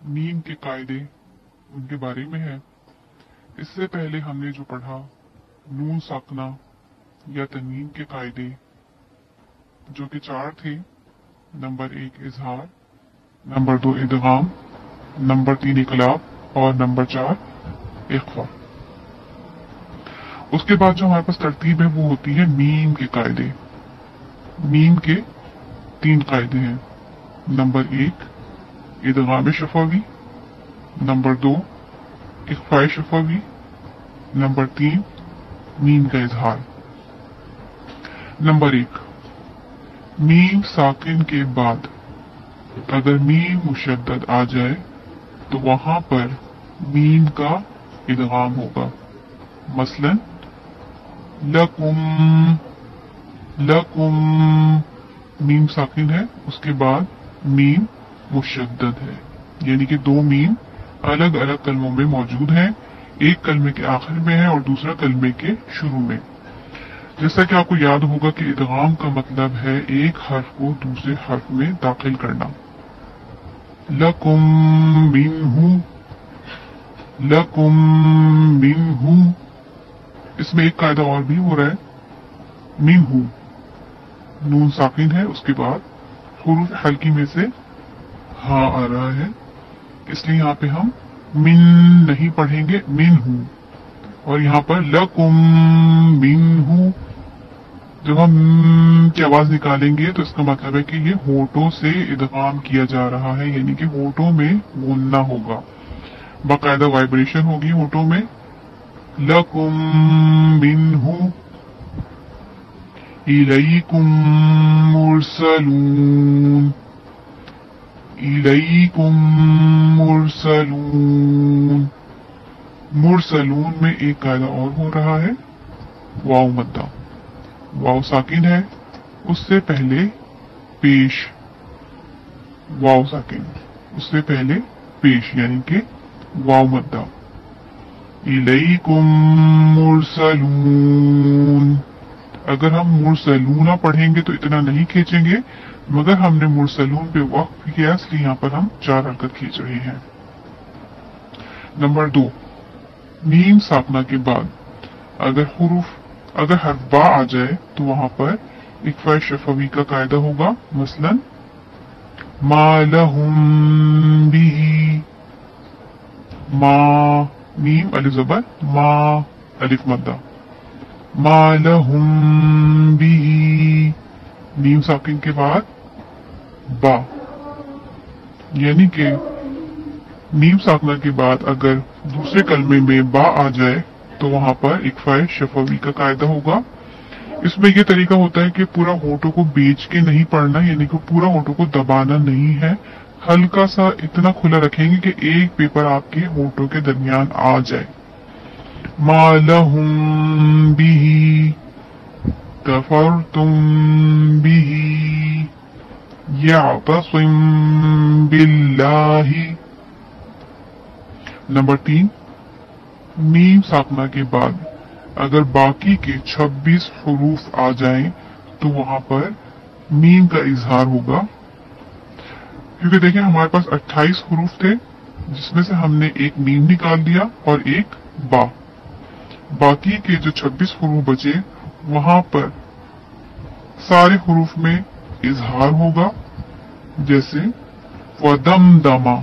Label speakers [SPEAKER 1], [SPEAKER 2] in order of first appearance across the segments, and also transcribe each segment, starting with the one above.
[SPEAKER 1] Meme के कायदे उनके बारे में है। इससे पहले हमने जो पढ़ा नून साकना या तनवीन के कायदे, जो कि 4 थे। नंबर 1 इजहार, नंबर 2 इदगाम, नंबर 3 इकलाब और नंबर 4 इख्फा। उसके बाद जो हमारे पास तरतीब है वो होती है मीम के कायदे। मीम के 3 कायदे हैं। नंबर 1 इदगाम शफवी, नंबर 2 इख्फा शफवी, नंबर 3 मीम का इजहार। नंबर 1 मीम साकिन के बाद अगर मीम मुशद्दद आ जाए तो वहां पर मीम का इदगाम होगा। मसलन लकुम, लकुम मीम साकिन है, उसके बाद मीम मुशद्दद है, यानी कि 2 मीम अलग अलग कलमों में मौजूद हैं। एक कलमे के आखिर में है और दूसरा कलमे के शुरू में। जैसा कि आपको याद होगा कि इदगाम का मतलब है एक हर्फ को दूसरे हर्फ में दाखिल करना। लकुम मिन्हु, लकुम मिन्हु। इसमें एक कायदा और भी हो रहा है। मिन्हु नून साकिन है, उसके बाद हुरूफ हल्की में से हाँ आ रहा है, इसलिए यहाँ पे हम मिन नहीं पढ़ेंगे, मिन्हु। और यहाँ पर लकुम मिन्हु जब हम की आवाज निकालेंगे तो इसका मतलब है कि ये होठों से इदगाम किया जा रहा है, यानी कि होठों में गूंजना होगा, बाकायदा वाइब्रेशन होगी होठों में। लकुम मिन्हु इलैकुम मुरसलून, इलैकुम मुरसलून। मुरसलून में एक कायदा और हो रहा है, वाव मद्दा। वाव साकिन है, उससे पहले पेश, वाव साकिन उससे पहले पेश, यानी कि वाव मद्दा। इलैकुम मुरसलून। अगर हम मुरसलूना पढ़ेंगे तो इतना नहीं खींचेंगे, मगर हमने मुरसलून पे वक्फ किया, इसलिए यहाँ पर हम 4 हरकत खींच रहे हैं। नंबर 2 मीम साकना के बाद अगर हर्फ बा आ जाए तो वहां पर इक्फा शफवी का कायदा होगा। मसलन मा लहुम बिही, मा मीम अलिफ ज़बर, मा अलिफ मद्दा। मा लहुम बिही मीम साकिन के बाद बा, यानी कि मीम साकना के बाद अगर दूसरे कलमे में बा आ जाए तो वहां पर इक्फा शफवी का कायदा होगा। इसमें यह तरीका होता है कि पूरा होठों को बेच के नहीं पढ़ना, यानी कि पूरा होठों को दबाना नहीं है, हल्का सा इतना खुला रखेंगे कि एक पेपर आपके होठों के दरमियान आ जाए। मा लहुम बिही कफरतुम बिही यअतसिम बिल्लाहि। नंबर 3 मीम साकना के बाद अगर बाकी के 26 हुरूफ आ जाएं तो वहां पर मीम का इजहार होगा। क्योंकि देखिए हमारे पास 28 हुरूफ थे, जिसमें से हमने एक मीम निकाल दिया और एक बा। बाकी के जो 26 हुरूफ बचे वहां पर सारे हुरूफ में इजहार होगा। जैसे फदमदमा,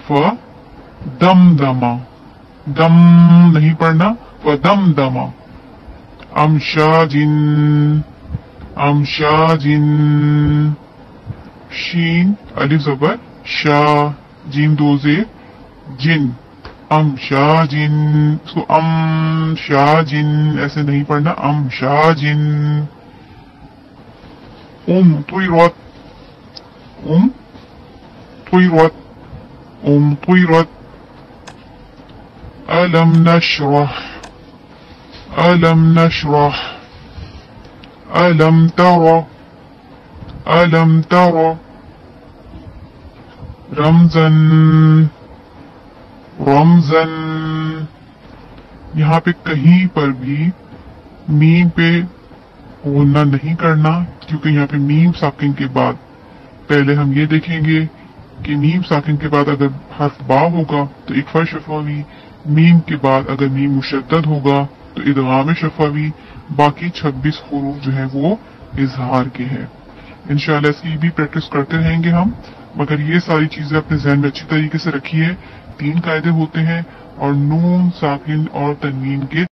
[SPEAKER 1] फदमदमा, दम नहीं पढ़ना, फदमदमा। अमशाजिन, अमशाजिन। शीन अलिफ ज़बर, शा जीम 2 ज़ेर, जिन, अमशाजिन। इसको अमशाजिन ऐसे नहीं पढ़ना, अमशाजिन। तुइरत, तुइरत, तुइरत। अलम नशरह, अलम नशरह। अलम तरा, अलम तरा। रमजन, रमजन। यहाँ पे कहीं पर भी मीम पे गुन्ना नहीं करना, क्योंकि यहाँ पे मीम साकिन के बाद पहले हम ये देखेंगे کہ میم ساکن کے بعد اگر حرف با ہوگا تو اکفا شفوی، میم کے بعد اگر میم مشدد ہوگا تو ادغام شفوی، باقی 26 حروف جو ہیں وہ اظہار کے ہیں۔ انشاءاللہ اس کی بھی پریکٹس کرتے رہیں گے ہم، مگر یہ ساری چیزیں اپنے ذہن میں اچھی طریقے سے رکھیے۔ 3 قاعدے ہوتے ہیں اور نون ساکن اور تنوین کے